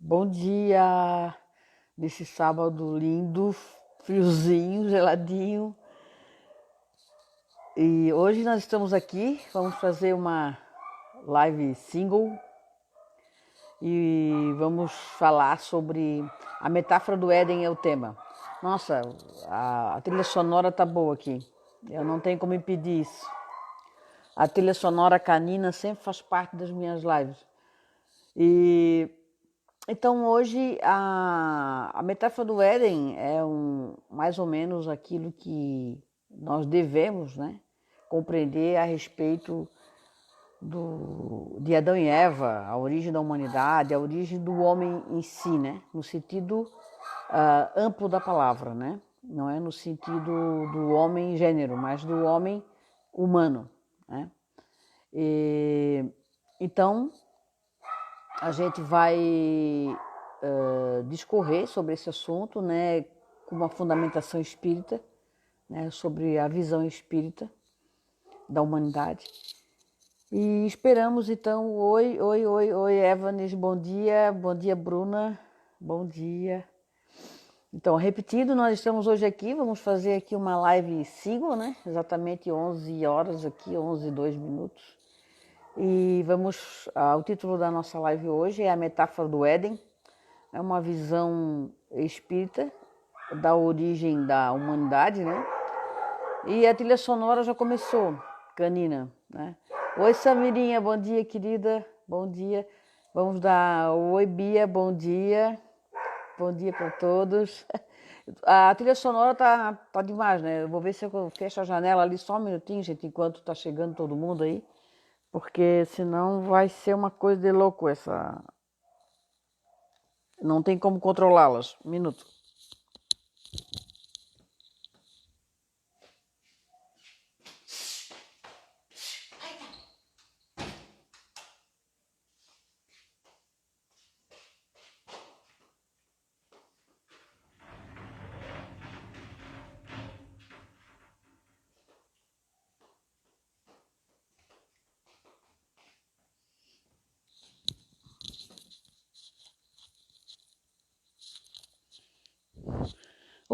Bom dia, nesse sábado lindo, friozinho, geladinho. E hoje nós estamos aqui, vamos fazer uma live single e vamos falar sobre a metáfora do Éden é o tema. Nossa, a trilha sonora tá boa aqui, eu não tenho como impedir isso. A trilha sonora canina sempre faz parte das minhas lives. E então hoje a metáfora do Éden é mais ou menos aquilo que nós devemos, né, compreender a respeito de Adão e Eva, a origem da humanidade, a origem do homem em si, né, no sentido amplo da palavra, né, não é no sentido do homem gênero, mas do homem humano, né. E, então a gente vai discorrer sobre esse assunto, né, com uma fundamentação espírita, né, sobre a visão espírita da humanidade. E esperamos então, oi, Evanes, bom dia, Bruna, bom dia. Então, repetindo, nós estamos hoje aqui, vamos fazer aqui uma live single, né, exatamente 11 horas aqui, 11 e 2 minutos. E vamos, o título da nossa live hoje é a metáfora do Éden. É uma visão espírita da origem da humanidade, né? E a trilha sonora já começou, canina, né? Oi, Samirinha, bom dia, querida, bom dia. Vamos dar oi, Bia, bom dia para todos. A trilha sonora tá demais, né? Eu vou ver se eu fecho a janela ali só um minutinho, gente, enquanto tá chegando todo mundo aí, porque senão vai ser uma coisa de louco essa. Não tem como controlá-las. Um minuto.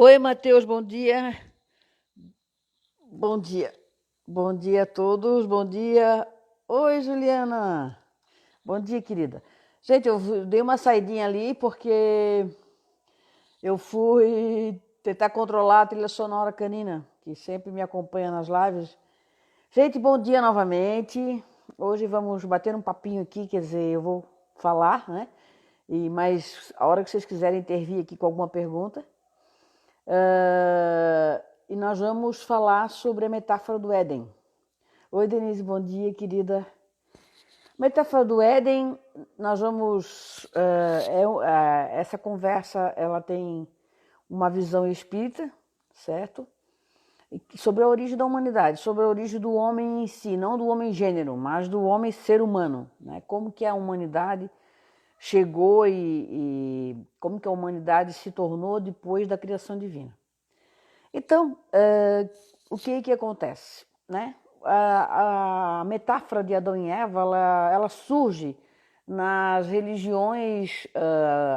Oi, Matheus, bom dia. Bom dia. Bom dia a todos, bom dia. Oi, Juliana. Bom dia, querida. Gente, eu dei uma saidinha ali porque eu fui tentar controlar a trilha sonora canina, que sempre me acompanha nas lives. Gente, bom dia novamente. Hoje vamos bater um papinho aqui, quer dizer, eu vou falar, né? Mas a hora que vocês quiserem intervir aqui com alguma pergunta. E nós vamos falar sobre a metáfora do Éden. Oi, Denise, bom dia, querida. Metáfora do Éden, nós vamos... essa conversa, ela tem uma visão espírita, certo? Sobre a origem da humanidade, sobre a origem do homem em si, não do homem gênero, mas do homem ser humano, né? Como que a humanidade chegou e como que a humanidade se tornou depois da criação divina. Então, o que acontece, né? A metáfora de Adão e Eva, ela surge nas religiões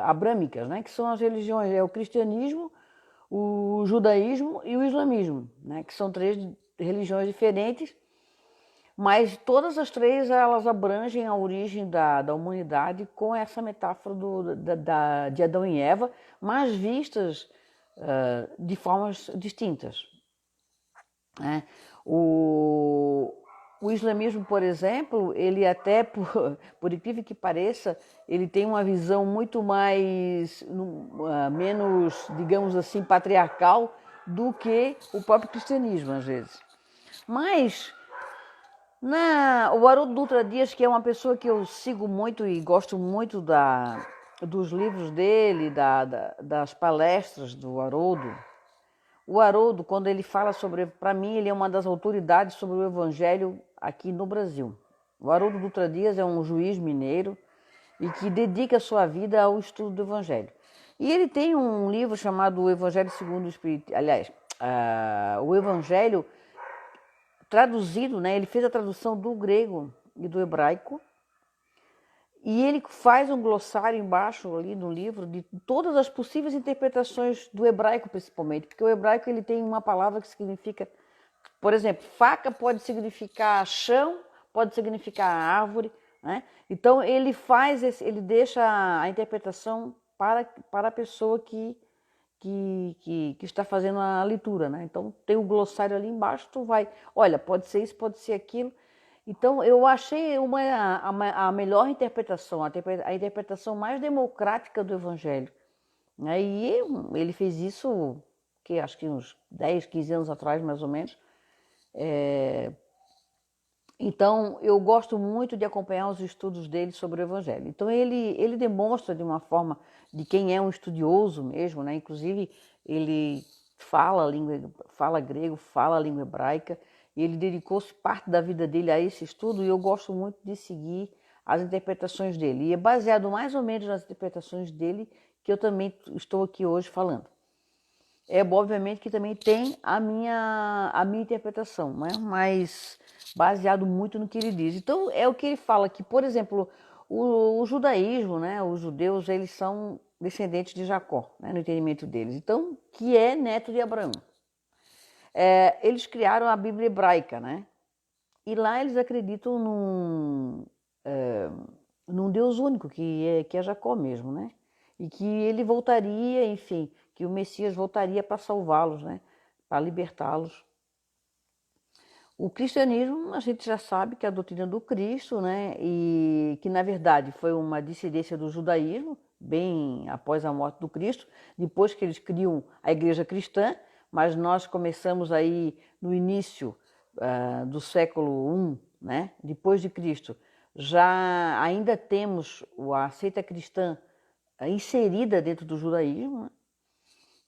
abrâmicas, né? Que são as religiões, o cristianismo, o judaísmo e o islamismo, né? Que são três religiões diferentes, mas todas as três elas abrangem a origem da humanidade com essa metáfora de Adão e Eva, mas vistas de formas distintas. Né? O islamismo, por exemplo, ele até, por incrível que pareça, ele tem uma visão muito mais, menos, digamos assim, patriarcal do que o próprio cristianismo, às vezes. Mas o Haroldo Dutra Dias, que é uma pessoa que eu sigo muito e gosto muito dos livros dele, das palestras do Haroldo. O Haroldo, quando ele fala sobre... Para mim, ele é uma das autoridades sobre o Evangelho aqui no Brasil. O Haroldo Dutra Dias é um juiz mineiro e que dedica a sua vida ao estudo do Evangelho. E ele tem um livro chamado O Evangelho segundo o Espírito... Aliás, o Evangelho traduzido, né? Ele fez a tradução do grego e do hebraico E ele faz um glossário embaixo ali no livro de todas as possíveis interpretações do hebraico, principalmente, porque o hebraico ele tem uma palavra que significa, por exemplo, faca pode significar chão, pode significar árvore, né? Então ele deixa a interpretação para a pessoa que está fazendo a leitura, né? Então tem o glossário ali embaixo, tu vai, olha, pode ser isso, pode ser aquilo. Então eu achei a melhor interpretação, a interpretação mais democrática do Evangelho, né? E ele fez isso, que acho que uns 10, 15 anos atrás, mais ou menos. Então, eu gosto muito de acompanhar os estudos dele sobre o Evangelho. Então, ele demonstra de uma forma de quem é um estudioso mesmo, né? Inclusive, ele fala grego, fala a língua hebraica, e ele dedicou-se parte da vida dele a esse estudo, e eu gosto muito de seguir as interpretações dele. E é baseado mais ou menos nas interpretações dele que eu também estou aqui hoje falando. Obviamente que também tem a minha interpretação, né? Mas baseado muito no que ele diz. Então, é o que ele fala que, por exemplo, o judaísmo, né? Os judeus, eles são descendentes de Jacó, né? No entendimento deles. Então, que é neto de Abraão. Eles criaram a Bíblia hebraica, né? E lá eles acreditam num Deus único, que é Jacó mesmo, né? E que ele voltaria, enfim, que o Messias voltaria para salvá-los, né? Para libertá-los. O cristianismo, a gente já sabe que é a doutrina do Cristo, né? E que, na verdade, foi uma dissidência do judaísmo, bem após a morte do Cristo, depois que eles criam a igreja cristã, mas nós começamos aí no início do século I, né? Depois de Cristo, já ainda temos a seita cristã inserida dentro do judaísmo, né?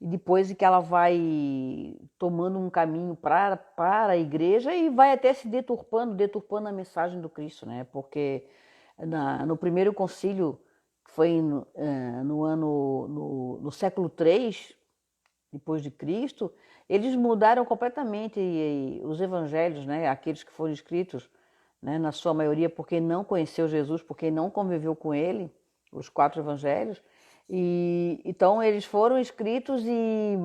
E depois que ela vai tomando um caminho para a igreja e vai até se deturpando a mensagem do Cristo, né? Porque no primeiro concílio, que foi no século III, depois de Cristo, eles mudaram completamente os evangelhos, né? Aqueles que foram escritos, né? Na sua maioria porque não conheceu Jesus, porque não conviveu com ele, os 4 evangelhos. E então eles foram escritos e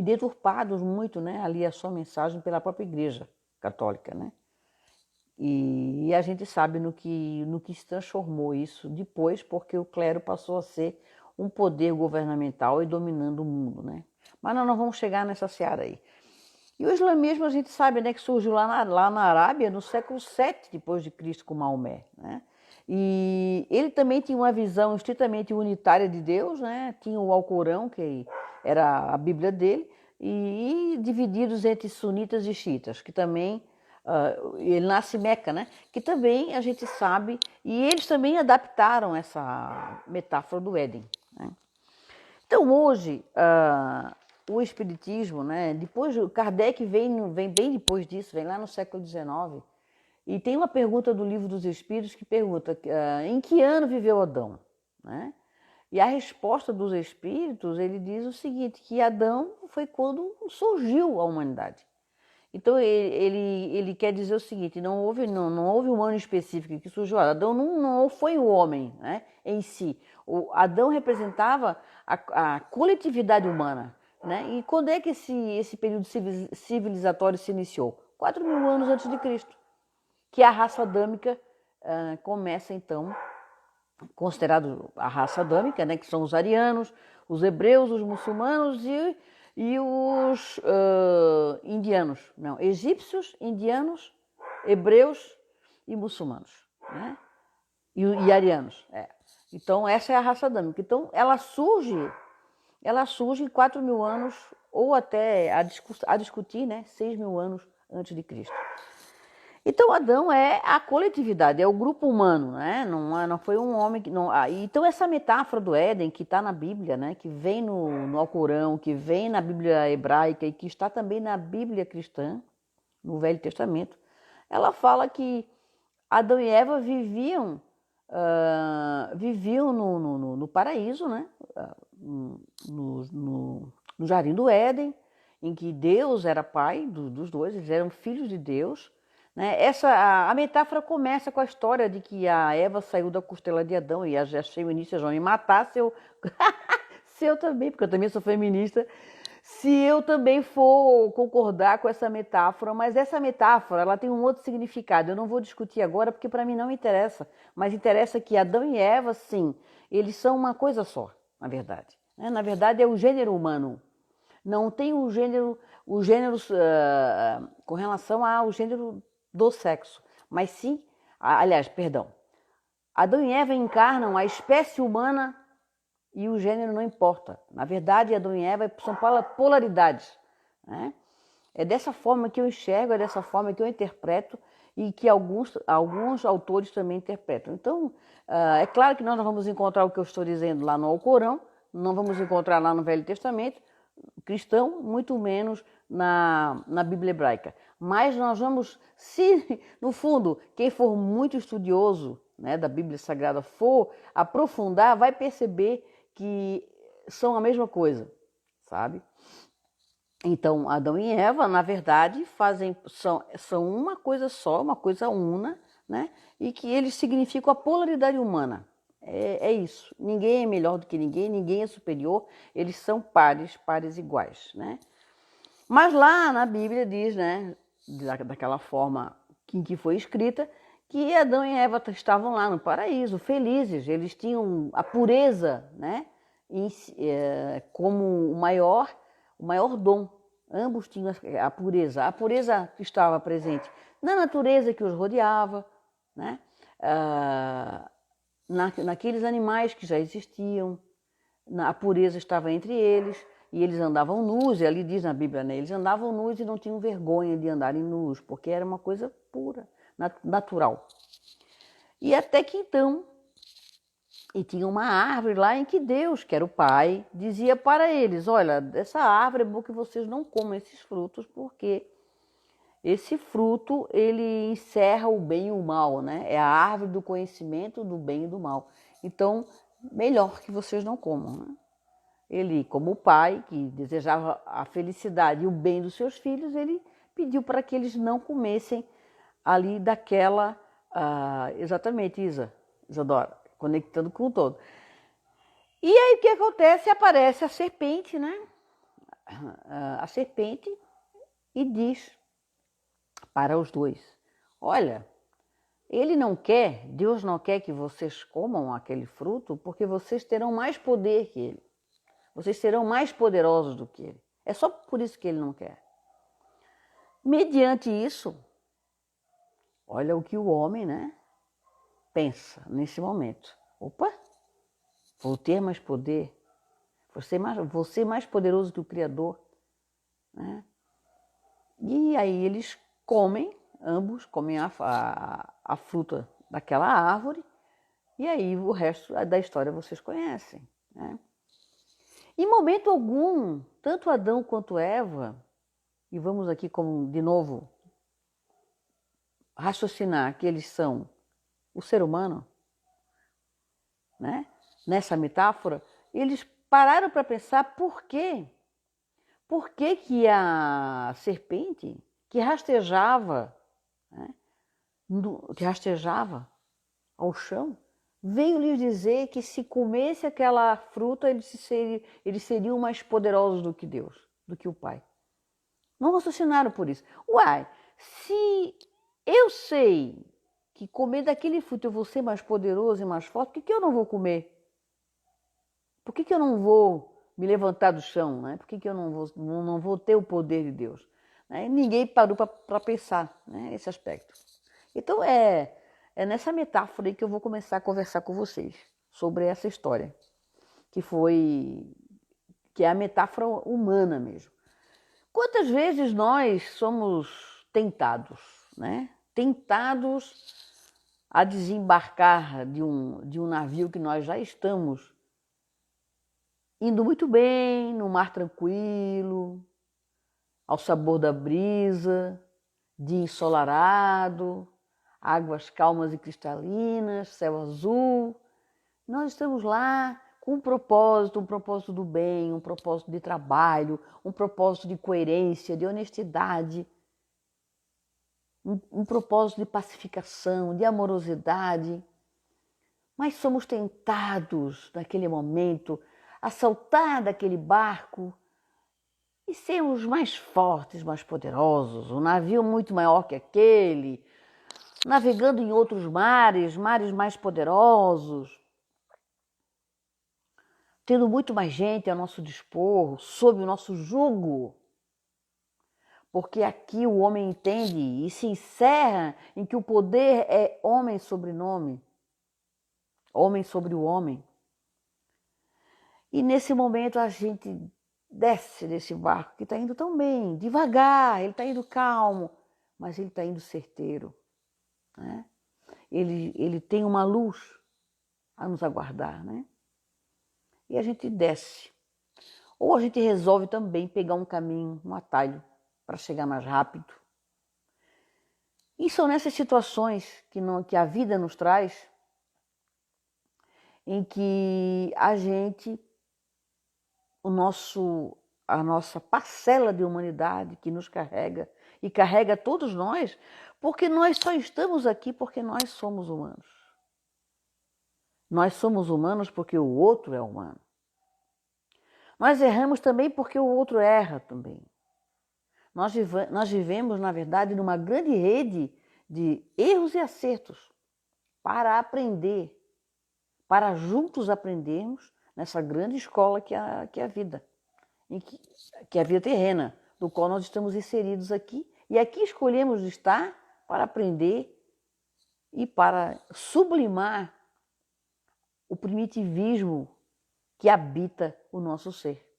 deturpados muito, né? Ali a sua mensagem pela própria Igreja Católica, né? E a gente sabe no que se transformou isso depois, porque o clero passou a ser um poder governamental e dominando o mundo, né? Mas nós não vamos chegar nessa seara aí. E o islamismo a gente sabe, né, que surgiu lá na Arábia no século VII depois de Cristo com Maomé, né? E ele também tinha uma visão estritamente unitária de Deus, né? Tinha o Alcorão, que era a Bíblia dele, e divididos entre sunitas e xiitas, que também ele nasce em Meca, né? Que também a gente sabe, e eles também adaptaram essa metáfora do Éden, né? Então hoje o espiritismo, né? Depois Kardec vem bem depois disso, vem lá no século XIX. E tem uma pergunta do Livro dos Espíritos que pergunta em que ano viveu Adão, né? E a resposta dos Espíritos, ele diz o seguinte, que Adão foi quando surgiu a humanidade. Então ele quer dizer o seguinte, não houve um ano específico que surgiu. Adão não foi o homem, né, em si. O Adão representava a coletividade humana, né? E quando é que esse período civilizatório se iniciou? 4.000 anos antes de Cristo, que a raça adâmica começa então, considerado a raça adâmica, né, que são os arianos, os hebreus, os muçulmanos e os indianos, não, egípcios, indianos, hebreus e muçulmanos, né? E arianos. Então essa é a raça adâmica. Então ela surge em 4.000 anos ou até a discutir, né, 6.000 anos antes de Cristo. Então Adão é a coletividade, é o grupo humano, né? Não foi um homem que não. Então essa metáfora do Éden que está na Bíblia, né? Que vem no Alcorão, que vem na Bíblia hebraica e que está também na Bíblia cristã, no Velho Testamento, ela fala que Adão e Eva viviam no paraíso, né? No Jardim do Éden, em que Deus era pai dos dois, eles eram filhos de Deus. Né? A metáfora começa com a história de que a Eva saiu da costela de Adão e já achei o início, já vão me matar se eu, se eu também, porque eu também sou feminista, se eu também for concordar com essa metáfora, mas essa metáfora ela tem um outro significado. Eu não vou discutir agora porque para mim não interessa, mas interessa que Adão e Eva, sim, eles são uma coisa só, na verdade. Né? Na verdade é o gênero humano. Não tem o gênero com relação ao gênero do sexo, mas sim, aliás, perdão, Adão e Eva encarnam a espécie humana e o gênero não importa. Na verdade, Adão e Eva são polaridades. Né? É dessa forma que eu enxergo, é dessa forma que eu interpreto e que alguns autores também interpretam. Então, é claro que nós não vamos encontrar o que eu estou dizendo lá no Alcorão, não vamos encontrar lá no Velho Testamento cristão, muito menos na Bíblia hebraica. Mas nós vamos, se no fundo, quem for muito estudioso, né, da Bíblia Sagrada for aprofundar, vai perceber que são a mesma coisa, sabe? Então, Adão e Eva, na verdade, são uma coisa só, uma coisa una, né? E que eles significam a polaridade humana. É isso. Ninguém é melhor do que ninguém, ninguém é superior, eles são pares iguais, né? Mas lá na Bíblia diz, né, daquela forma que foi escrita, que Adão e Eva estavam lá no paraíso, felizes, eles tinham a pureza, né, como o maior dom. Ambos tinham a pureza. A pureza estava presente na natureza que os rodeava, né, naqueles animais que já existiam, a pureza estava entre eles, e eles andavam nus, e ali diz na Bíblia, né, eles andavam nus e não tinham vergonha de andarem nus, porque era uma coisa pura, natural. E até que então, e tinha uma árvore lá em que Deus, que era o Pai, dizia para eles, olha, dessa árvore é bom que vocês não comam esses frutos, porque esse fruto, ele encerra o bem e o mal, né? É a árvore do conhecimento do bem e do mal. Então, melhor que vocês não comam, né? Ele, como pai, que desejava a felicidade e o bem dos seus filhos, ele pediu para que eles não comessem ali daquela... exatamente, Isadora, conectando com o todo. E aí o que acontece? Aparece a serpente, né? A serpente e diz para os dois, olha, Deus não quer que vocês comam aquele fruto porque vocês terão mais poder que ele. Vocês serão mais poderosos do que ele. É só por isso que ele não quer. Mediante isso, olha o que o homem, né, pensa nesse momento. Opa, vou ter mais poder. Vou ser mais poderoso que o Criador. Né? E aí eles ambos comem a fruta daquela árvore. E aí o resto da história vocês conhecem. Né? Em momento algum, tanto Adão quanto Eva, e vamos aqui como de novo raciocinar que eles são o ser humano, né? Nessa metáfora, eles pararam para pensar por quê? Por que que a serpente que rastejava, né, que rastejava ao chão, veio lhes dizer que se comesse aquela fruta, eles seriam mais poderosos do que Deus, do que o Pai. Não raciocinaram por isso. Uai, se eu sei que comer daquele fruto eu vou ser mais poderoso e mais forte, por que eu não vou comer? Por que eu não vou me levantar do chão? Né? Por que eu não vou ter o poder de Deus? Né? Ninguém parou para pensar, né, esse aspecto. Então é nessa metáfora aí que eu vou começar a conversar com vocês sobre essa história, que é a metáfora humana mesmo. Quantas vezes nós somos tentados, né? Tentados a desembarcar de um navio que nós já estamos indo muito bem, no mar tranquilo, ao sabor da brisa, dia ensolarado, águas calmas e cristalinas, céu azul. Nós estamos lá com um propósito do bem, um propósito de trabalho, um propósito de coerência, de honestidade. um propósito de pacificação, de amorosidade, mas somos tentados naquele momento a saltar daquele barco e sermos mais fortes, mais poderosos, um navio muito maior que aquele, navegando em outros mares, mares mais poderosos, tendo muito mais gente a nosso dispor, sob o nosso jugo. Porque aqui o homem entende e se encerra em que o poder é homem sobre nome, homem sobre o homem. E nesse momento a gente desce desse barco que está indo tão bem, devagar, ele está indo calmo, mas ele está indo certeiro. Né? Ele tem uma luz a nos aguardar, né? E a gente desce. Ou a gente resolve também pegar um caminho, um atalho, para chegar mais rápido. E são nessas situações que a vida nos traz, em que a gente, a nossa parcela de humanidade que nos carrega, e carrega todos nós, porque nós só estamos aqui porque nós somos humanos. Nós somos humanos porque o outro é humano. Nós erramos também porque o outro erra também. Nós vivemos, na verdade, numa grande rede de erros e acertos para aprender, para juntos aprendermos nessa grande escola que é a vida, que é a vida terrena, do qual nós estamos inseridos aqui. E aqui escolhemos estar para aprender e para sublimar o primitivismo que habita o nosso ser.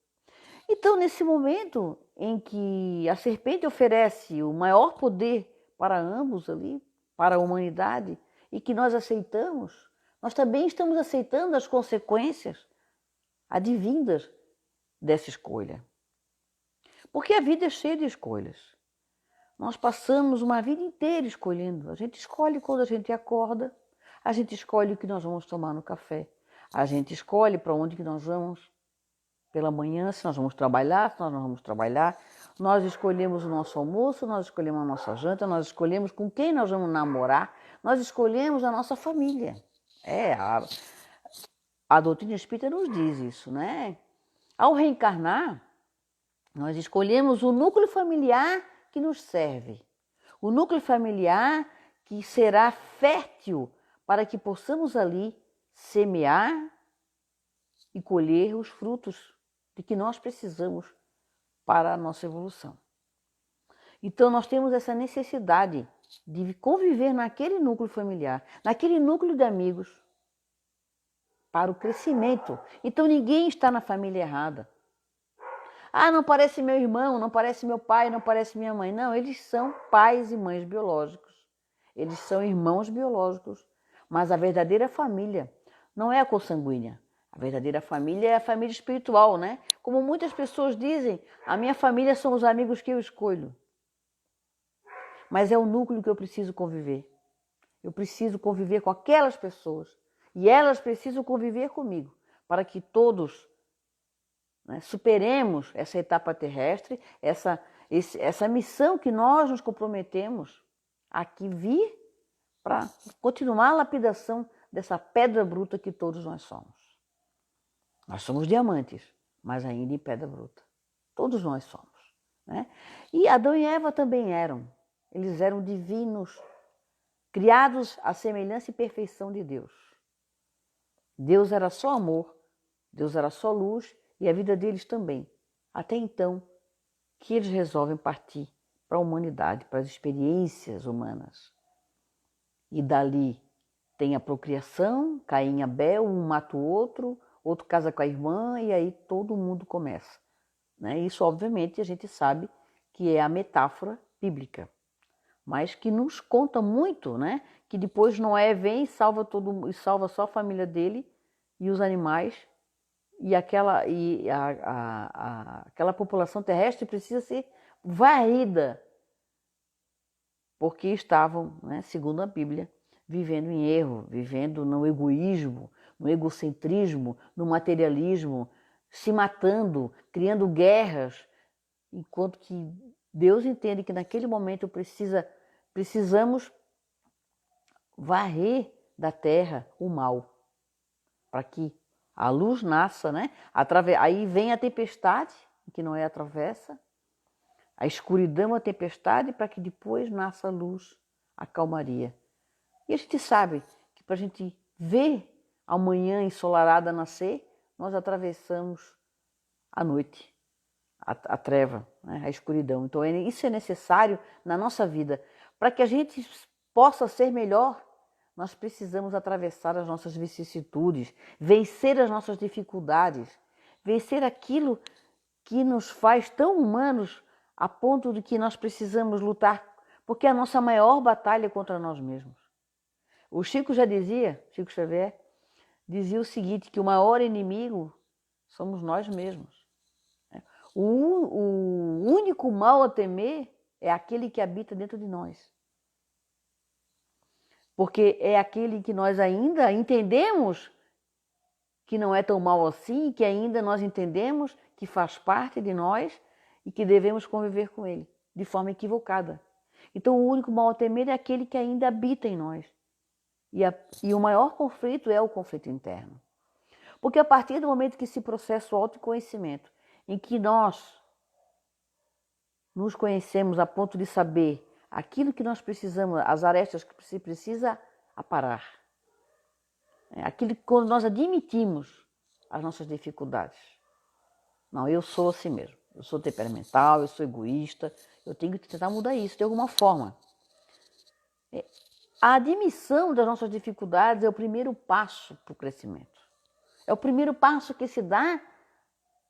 Então, nesse momento em que a serpente oferece o maior poder para ambos ali, para a humanidade, e que nós aceitamos, nós também estamos aceitando as consequências advindas dessa escolha. Porque a vida é cheia de escolhas. Nós passamos uma vida inteira escolhendo. A gente escolhe quando a gente acorda, a gente escolhe o que nós vamos tomar no café, a gente escolhe para onde que nós vamos pela manhã, se nós vamos trabalhar, se nós não vamos trabalhar. Nós escolhemos o nosso almoço, nós escolhemos a nossa janta, nós escolhemos com quem nós vamos namorar, nós escolhemos a nossa família. A doutrina espírita nos diz isso, né? Ao reencarnar, nós escolhemos o núcleo familiar que nos serve. O núcleo familiar que será fértil para que possamos ali semear e colher os frutos de que nós precisamos para a nossa evolução. Então nós temos essa necessidade de conviver naquele núcleo familiar, naquele núcleo de amigos, para o crescimento. Então ninguém está na família errada. Ah, não parece meu irmão, não parece meu pai, não parece minha mãe. Não, eles são pais e mães biológicos. Eles são irmãos biológicos. Mas a verdadeira família não é a consanguínea. A verdadeira família é a família espiritual, né? Como muitas pessoas dizem, a minha família são os amigos que eu escolho. Mas é o núcleo que eu preciso conviver. Eu preciso conviver com aquelas pessoas. E elas precisam conviver comigo, para que todos, né, superemos essa etapa terrestre, essa missão que nós nos comprometemos aqui vir para continuar a lapidação dessa pedra bruta que todos nós somos. Nós somos diamantes, mas ainda em pedra bruta. Todos nós somos. Né? E Adão e Eva também eram. Eles eram divinos, criados à semelhança e perfeição de Deus. Deus era só amor, Deus era só luz e a vida deles também. Até então que eles resolvem partir para a humanidade, para as experiências humanas. E dali tem a procriação, Caim e Abel, um mata o outro, outro casa com a irmã e aí todo mundo começa. Né? Isso, obviamente, a gente sabe que é a metáfora bíblica, mas que nos conta muito, né? Que depois Noé vem e salva só a família dele e os animais, e aquela população terrestre precisa ser varrida, porque estavam, né, segundo a Bíblia, vivendo em erro, vivendo no egoísmo, no egocentrismo, no materialismo, se matando, criando guerras, enquanto que Deus entende que naquele momento precisa precisamos varrer da terra o mal, para que a luz nasça, né? Aí vem a tempestade, que não é a travessa, a escuridão, a tempestade, para que depois nasça a luz, a calmaria. E a gente sabe que para a gente ver a manhã ensolarada nascer, nós atravessamos a noite, a treva, né? A escuridão. Então isso é necessário na nossa vida. Para que a gente possa ser melhor, nós precisamos atravessar as nossas vicissitudes, vencer as nossas dificuldades, vencer aquilo que nos faz tão humanos a ponto de que nós precisamos lutar, porque é a nossa maior batalha contra nós mesmos. O Chico já dizia, Chico Xavier, dizia o seguinte, que o maior inimigo somos nós mesmos. O único mal a temer é aquele que habita dentro de nós. Porque é aquele que nós ainda entendemos que não é tão mal assim, que ainda nós entendemos que faz parte de nós e que devemos conviver com ele, de forma equivocada. Então o único mal a temer é aquele que ainda habita em nós. E o maior conflito é o conflito interno. Porque a partir do momento que se processa o autoconhecimento, em que nós nos conhecemos a ponto de saber aquilo que nós precisamos, as arestas que se precisa aparar, aquilo que quando nós admitimos as nossas dificuldades. Não, eu sou assim mesmo, eu sou temperamental, eu sou egoísta, eu tenho que tentar mudar isso de alguma forma. A admissão das nossas dificuldades é o primeiro passo para o crescimento. É o primeiro passo que se dá,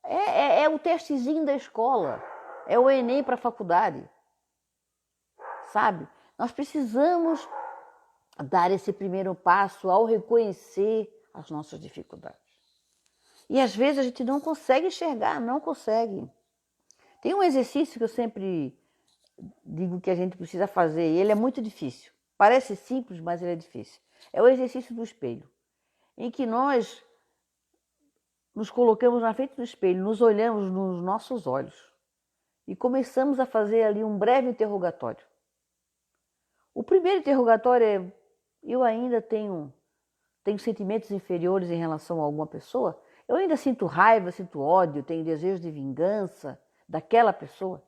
é o testezinho da escola, é o Enem para a faculdade, sabe? Nós precisamos dar esse primeiro passo ao reconhecer as nossas dificuldades. E às vezes a gente não consegue enxergar, não consegue. Tem um exercício que eu sempre digo que a gente precisa fazer, e ele é muito difícil. Parece simples, mas ele é difícil. É o exercício do espelho, em que nós nos colocamos na frente do espelho, nos olhamos nos nossos olhos e começamos a fazer ali um breve interrogatório. O primeiro interrogatório é: eu ainda tenho sentimentos inferiores em relação a alguma pessoa? Eu ainda sinto raiva, sinto ódio, tenho desejo de vingança daquela pessoa?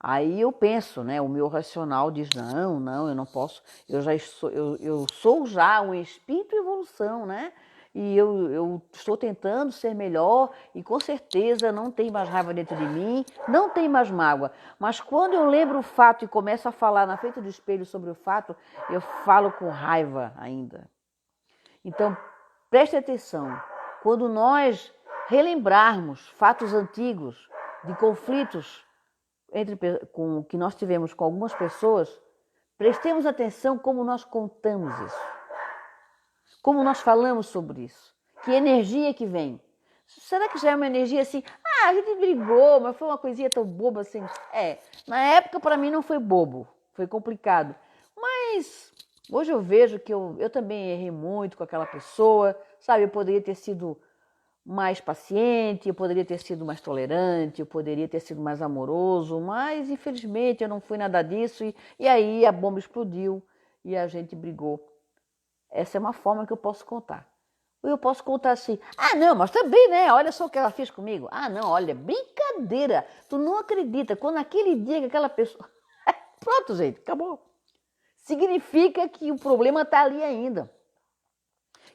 Aí eu penso, né? O meu racional diz: não, eu não posso. Eu sou já um espírito em evolução, né? E eu estou tentando ser melhor e com certeza não tem mais raiva dentro de mim, não tem mais mágoa. Mas quando eu lembro o fato e começo a falar na frente do espelho sobre o fato, eu falo com raiva ainda. Então, preste atenção. Quando nós relembrarmos fatos antigos de conflitos que nós tivemos com algumas pessoas, prestemos atenção como nós contamos isso. Como nós falamos sobre isso? Que energia que vem? Será que já é uma energia assim? A gente brigou, mas foi uma coisinha tão boba assim. Na época para mim não foi bobo, foi complicado. Mas hoje eu vejo que eu também errei muito com aquela pessoa, sabe? Eu poderia ter sido mais paciente, eu poderia ter sido mais tolerante, eu poderia ter sido mais amoroso, mas infelizmente eu não fui nada disso e aí a bomba explodiu e a gente brigou. Essa é uma forma que eu posso contar. Ou eu posso contar assim: não, mas também, né? Olha só o que ela fez comigo. Não, olha, brincadeira. Tu não acredita. Quando naquele dia que aquela pessoa... Pronto, gente, acabou. Significa que o problema está ali ainda.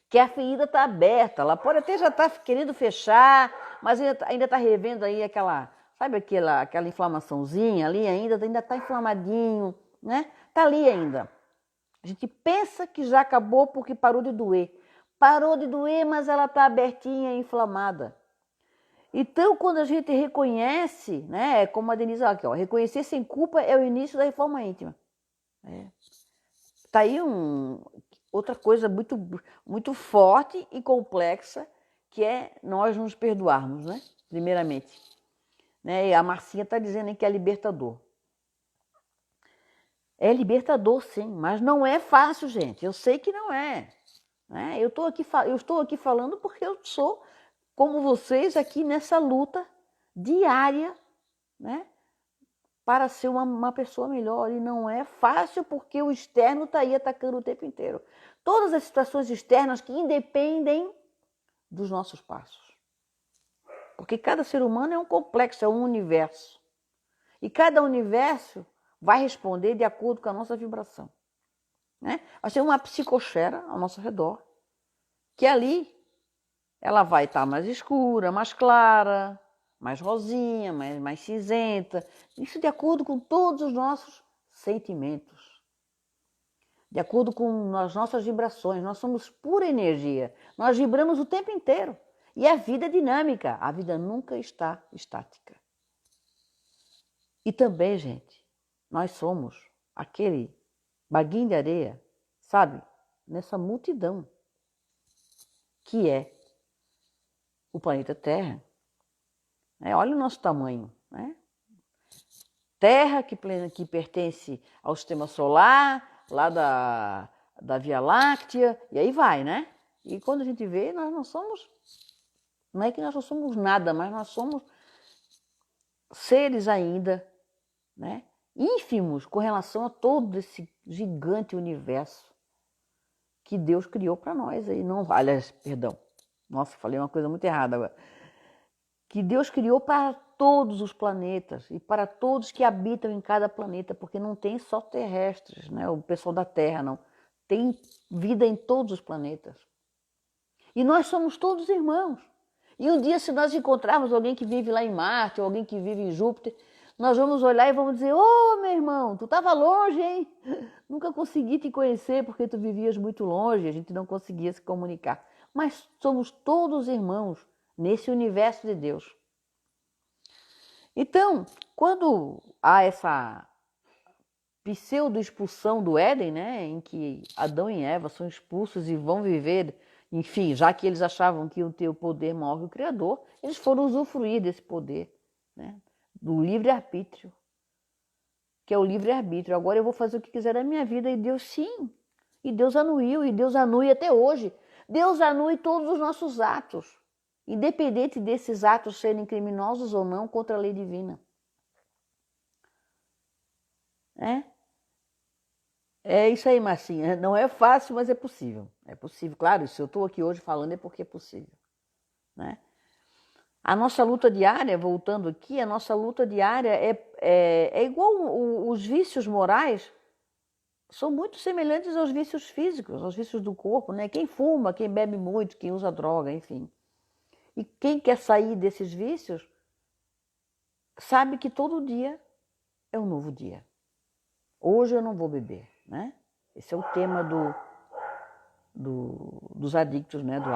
Que a ferida está aberta. Ela pode até já estar querendo fechar, mas ainda está revendo aí aquela... Sabe aquela inflamaçãozinha ali ainda está inflamadinho, né? Está ali ainda. A gente pensa que já acabou porque parou de doer. Parou de doer, mas ela está abertinha e inflamada. Então, quando a gente reconhece, né, como a Denise aqui, reconhecer sem culpa é o início da reforma íntima. Tá aí outra coisa muito, muito forte e complexa, que é nós nos perdoarmos, né, primeiramente. Né, e a Marcinha está dizendo que é libertador. É libertador, sim, mas não é fácil, gente. Eu sei que não é. Né? Eu estou aqui falando porque eu sou, como vocês, aqui nessa luta diária, né? para ser uma pessoa melhor. E não é fácil porque o externo está aí atacando o tempo inteiro. Todas as situações externas que independem dos nossos passos. Porque cada ser humano é um complexo, é um universo. E cada universo vai responder de acordo com a nossa vibração. Né? Nós temos uma psicosfera ao nosso redor, que ali ela vai estar mais escura, mais clara, mais rosinha, mais cinzenta. Isso de acordo com todos os nossos sentimentos. De acordo com as nossas vibrações. Nós somos pura energia. Nós vibramos o tempo inteiro. E a vida é dinâmica. A vida nunca está estática. E também, gente, nós somos aquele baguinho de areia, sabe? Nessa multidão que é o planeta Terra. Olha o nosso tamanho, né? Terra que pertence ao sistema solar, lá da Via Láctea, e aí vai, né? E quando a gente vê, nós não somos, não é que nós não somos nada, mas nós somos seres ainda, né? Ínfimos com relação a todo esse gigante universo que Deus criou para nós. Aí não, aliás, perdão, nossa, falei uma coisa muito errada agora. Que Deus criou para todos os planetas e para todos que habitam em cada planeta, porque não tem só terrestres, né? O pessoal da Terra, não. Tem vida em todos os planetas. E nós somos todos irmãos. E um dia, se nós encontrarmos alguém que vive lá em Marte, ou alguém que vive em Júpiter, nós vamos olhar e vamos dizer: ô, meu irmão, tu estava longe, hein? Nunca consegui te conhecer porque tu vivias muito longe, a gente não conseguia se comunicar. Mas somos todos irmãos nesse universo de Deus. Então, quando há essa pseudo-expulsão do Éden, né, em que Adão e Eva são expulsos e vão viver, enfim, já que eles achavam que iam ter o poder maior que o Criador, eles foram usufruir desse poder, né, do livre-arbítrio, que é o livre-arbítrio. Agora eu vou fazer o que quiser da minha vida, e Deus sim, e Deus anuiu, e Deus anui até hoje. Deus anui todos os nossos atos, independente desses atos serem criminosos ou não contra a lei divina. É isso aí, Marcinha. Não é fácil, mas é possível. É possível. Claro, se eu estou aqui hoje falando é porque é possível. Né? A nossa luta diária, voltando aqui, a nossa luta diária é igual os vícios morais, são muito semelhantes aos vícios físicos, aos vícios do corpo, né? Quem fuma, quem bebe muito, quem usa droga, enfim. E quem quer sair desses vícios sabe que todo dia é um novo dia. Hoje eu não vou beber, né? Esse é o tema dos adictos, né? Do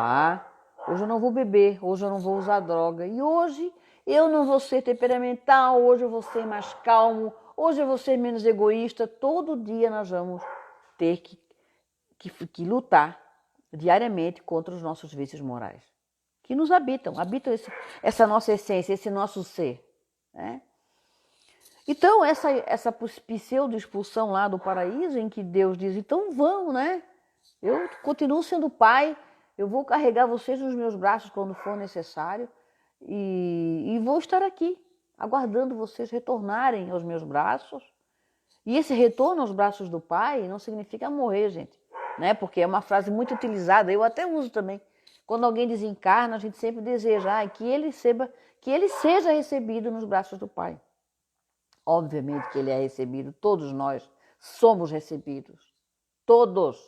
hoje eu não vou beber, hoje eu não vou usar droga. E hoje eu não vou ser temperamental, hoje eu vou ser mais calmo, hoje eu vou ser menos egoísta. Todo dia nós vamos ter que lutar diariamente contra os nossos vícios morais, que nos habitam essa nossa essência, esse nosso ser, né? Então, essa pseudo-expulsão lá do paraíso, em que Deus diz: então vão, né? Eu continuo sendo pai, eu vou carregar vocês nos meus braços quando for necessário e vou estar aqui, aguardando vocês retornarem aos meus braços. E esse retorno aos braços do pai não significa morrer, gente, né? Porque é uma frase muito utilizada, eu até uso também. Quando alguém desencarna, a gente sempre deseja que ele seja recebido nos braços do pai. Obviamente que ele é recebido, todos nós somos recebidos, todos.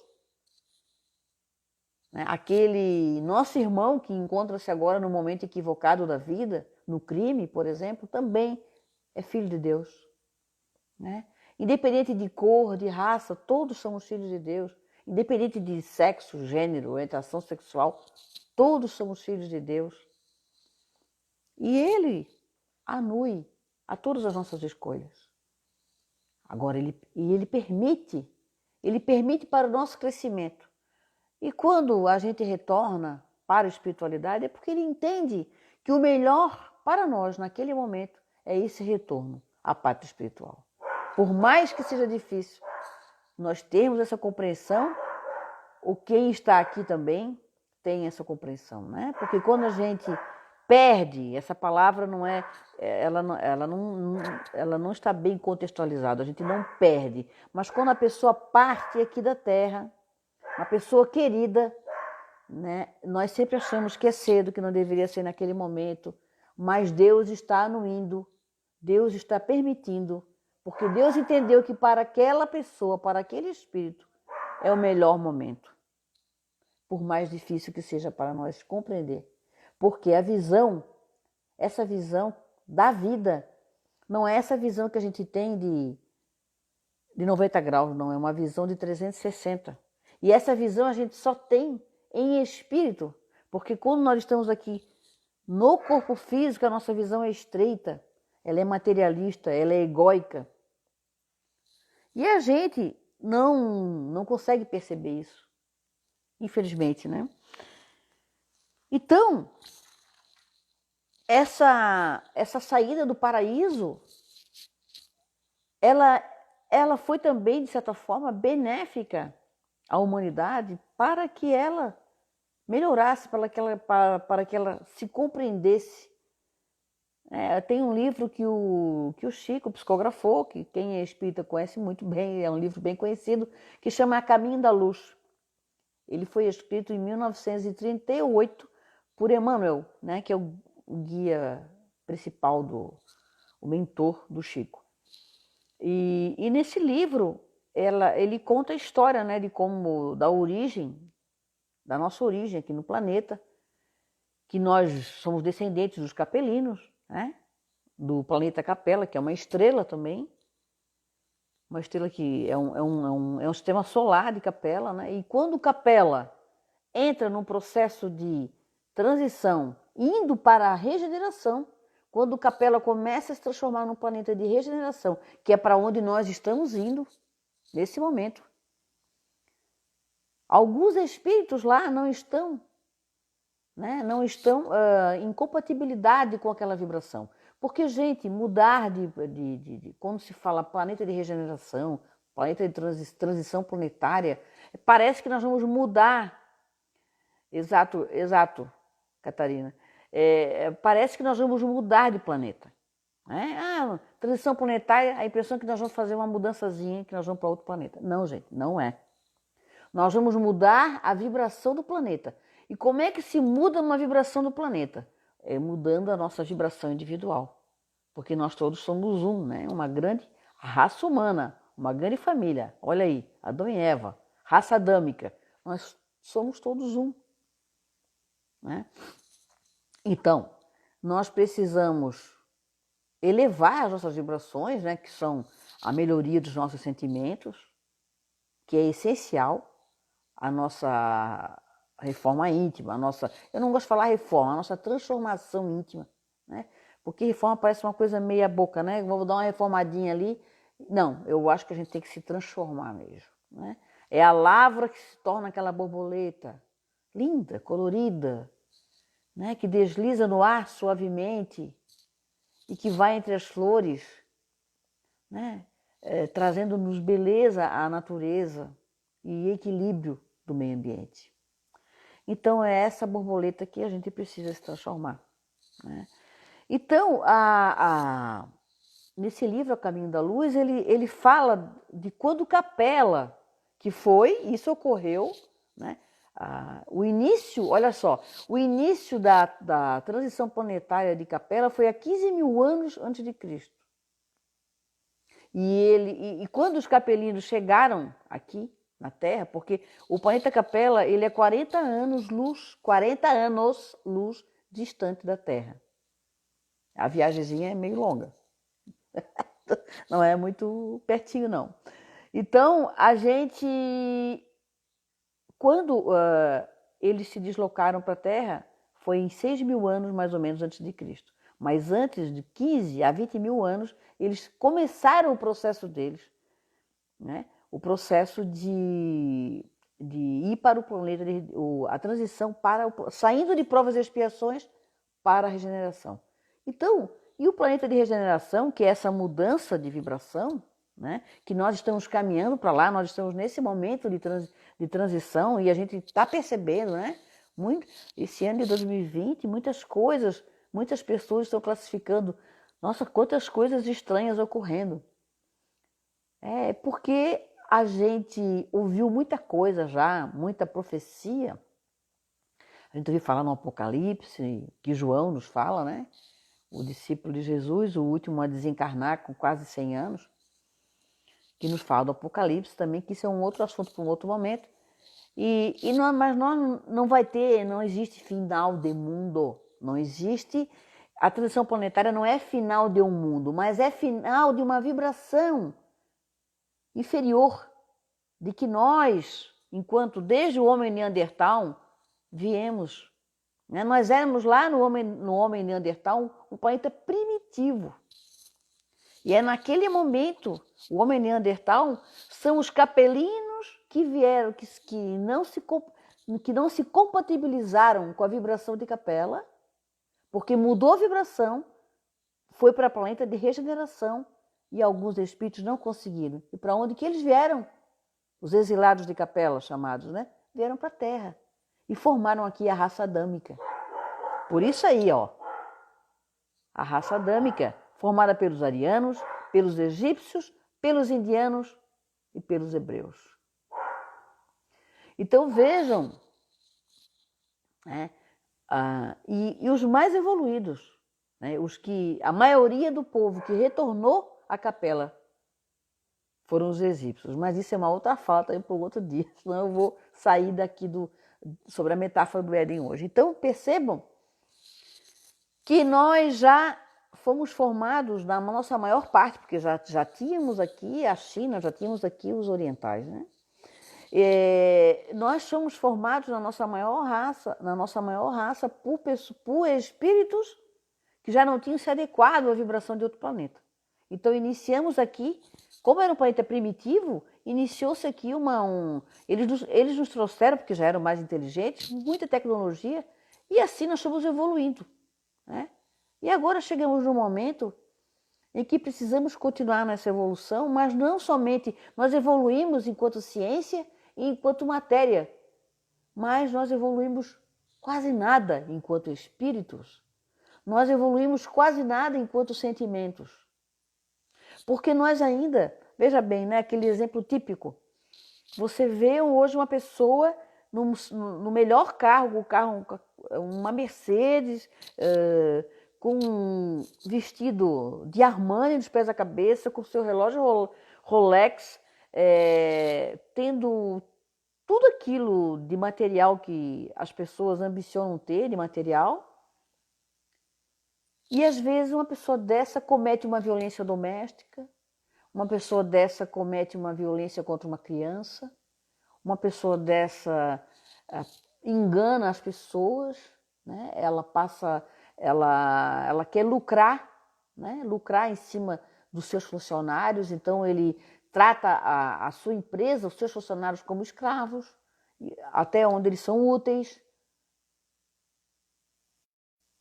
Aquele nosso irmão que encontra-se agora no momento equivocado da vida, no crime, por exemplo, também é filho de Deus. Né? Independente de cor, de raça, todos somos filhos de Deus. Independente de sexo, gênero, orientação sexual, todos somos filhos de Deus. E Ele anui a todas as nossas escolhas. Agora, Ele permite para o nosso crescimento. E quando a gente retorna para a espiritualidade, é porque Ele entende que o melhor para nós, naquele momento, é esse retorno à pátria espiritual. Por mais que seja difícil, nós temos essa compreensão, quem está aqui também tem essa compreensão, né? Porque quando a gente perde, essa palavra não é, ela não está bem contextualizada, a gente não perde, mas quando a pessoa parte aqui da terra, uma pessoa querida, né, nós sempre achamos que é cedo, que não deveria ser naquele momento, mas Deus está anuindo, Deus está permitindo, porque Deus entendeu que para aquela pessoa, para aquele espírito, é o melhor momento, por mais difícil que seja para nós compreender. Porque a visão, essa visão da vida, não é essa visão que a gente tem de 90 graus, não, é uma visão de 360. E essa visão a gente só tem em espírito, porque quando nós estamos aqui no corpo físico, a nossa visão é estreita, ela é materialista, ela é egóica. E a gente não consegue perceber isso, infelizmente, né? Então, essa saída do paraíso, ela foi também, de certa forma, benéfica à humanidade para que ela melhorasse, para que ela se compreendesse. Tem um livro que o Chico psicografou, que quem é espírita conhece muito bem, é um livro bem conhecido, que chama A Caminho da Luz. Ele foi escrito em 1938 por Emmanuel, né, que é o guia principal, o mentor do Chico. E nesse livro, ele conta a história, né, de como, da nossa origem aqui no planeta, que nós somos descendentes dos capelinos, né, do planeta Capela, que é uma estrela também, uma estrela que é um sistema solar de Capela, né, e quando Capela entra num processo de transição, indo para a regeneração, quando o Capela começa a se transformar num planeta de regeneração, que é para onde nós estamos indo nesse momento. Alguns espíritos lá não estão, né, em compatibilidade com aquela vibração. Porque, gente, mudar quando se fala planeta de regeneração, planeta de transição planetária, parece que nós vamos mudar. Exato, Catarina. Parece que nós vamos mudar de planeta. Né? Transição planetária, a impressão é que nós vamos fazer uma mudançazinha, que nós vamos para outro planeta. Não, gente, não é. Nós vamos mudar a vibração do planeta. E como é que se muda uma vibração do planeta? É mudando a nossa vibração individual. Porque nós todos somos um, né? Uma grande raça humana, uma grande família. Olha aí, Adão e Eva, raça adâmica. Nós somos todos um. Né? Então, nós precisamos elevar as nossas vibrações, né, que são a melhoria dos nossos sentimentos, que é essencial, a nossa reforma íntima, eu não gosto de falar reforma, a nossa transformação íntima, né? Porque reforma parece uma coisa meia boca, né? Vou dar uma reformadinha ali. Não, eu acho que a gente tem que se transformar mesmo, né? É a lavra que se torna aquela borboleta, linda, colorida, né? Que desliza no ar suavemente e que vai entre as flores, né? Trazendo-nos beleza à natureza e equilíbrio do meio ambiente. Então, é essa borboleta que a gente precisa se transformar. Né? Então, nesse livro, A Caminho da Luz, ele fala de quando Capela, que isso ocorreu, né? O início, olha só, o início da transição planetária de Capela foi há 15 mil anos antes de Cristo. E quando os capelinos chegaram aqui na Terra, porque o planeta Capela ele é 40 anos luz distante da Terra. A viagemzinha é meio longa, não é muito pertinho não. Então quando eles se deslocaram para a Terra, foi em 6 mil anos mais ou menos antes de Cristo. Mas antes de 15 a 20 mil anos, eles começaram o processo deles, né? O processo de ir para o planeta, a transição saindo de provas e expiações para a regeneração. Então, e o planeta de regeneração, que é essa mudança de vibração, né? Que nós estamos caminhando para lá, nós estamos nesse momento de transição e a gente está percebendo, né? Esse ano de 2020, muitas coisas muitas pessoas estão classificando, nossa, quantas coisas estranhas ocorrendo. É porque a gente ouviu muita coisa já, muita profecia. A gente ouviu falar no Apocalipse, que João nos fala, né? O discípulo de Jesus, o último a desencarnar com quase 100 anos, que nos fala do Apocalipse também, que isso é um outro assunto para um outro momento. Mas não vai ter, não existe final de mundo, não existe. A transição planetária não é final de um mundo, mas é final de uma vibração inferior, de que nós, enquanto desde o homem Neandertal, viemos. Né? Nós éramos lá no homem Neandertal um planeta primitivo. E é naquele momento, o homem Neandertal são os capelinos que vieram, que não se compatibilizaram com a vibração de Capela, porque mudou a vibração, foi para o planeta de regeneração e alguns espíritos não conseguiram. E para onde que eles vieram? Os exilados de Capela, chamados, né? Vieram para a Terra e formaram aqui a raça adâmica. Por isso aí, ó, a raça adâmica, formada pelos arianos, pelos egípcios, pelos indianos e pelos hebreus. Então vejam, né, e os mais evoluídos, né, a maioria do povo que retornou à Capela foram os egípcios. Mas isso é uma outra fala também para outro dia, senão eu vou sair daqui sobre a metáfora do Éden hoje. Então percebam que nós já fomos formados na nossa maior parte, porque já tínhamos aqui a China, já tínhamos aqui os orientais, né? Nós somos formados na nossa maior raça por espíritos que já não tinham se adequado à vibração de outro planeta. Então iniciamos aqui, como era um planeta primitivo, iniciou-se aqui eles nos trouxeram, porque já eram mais inteligentes, muita tecnologia, e assim nós fomos evoluindo, né? E agora chegamos num momento em que precisamos continuar nessa evolução, mas não somente nós evoluímos enquanto ciência e enquanto matéria, mas nós evoluímos quase nada enquanto espíritos, nós evoluímos quase nada enquanto sentimentos. Porque nós ainda, veja bem, né, aquele exemplo típico, você vê hoje uma pessoa no melhor carro, uma Mercedes, com um vestido de Armani dos pés à cabeça, com seu relógio Rolex, tendo tudo aquilo de material que as pessoas ambicionam ter, de material. E às vezes uma pessoa dessa comete uma violência doméstica, uma pessoa dessa comete uma violência contra uma criança, uma pessoa dessa engana as pessoas, né? Ela quer lucrar, né? Lucrar em cima dos seus funcionários, então ele trata a sua empresa, os seus funcionários como escravos, até onde eles são úteis.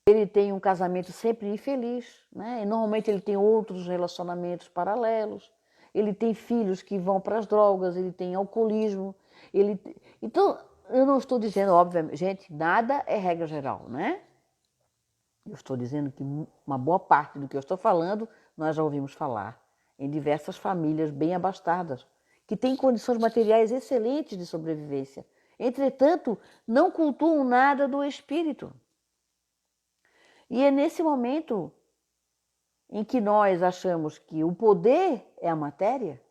Ele tem um casamento sempre infeliz, né? E normalmente ele tem outros relacionamentos paralelos, ele tem filhos que vão para as drogas, ele tem alcoolismo, Então, eu não estou dizendo, obviamente, gente, nada é regra geral, né? Eu estou dizendo que uma boa parte do que eu estou falando, nós já ouvimos falar em diversas famílias bem abastadas, que têm condições materiais excelentes de sobrevivência. Entretanto, não cultuam nada do espírito. E é nesse momento em que nós achamos que o poder é a matéria,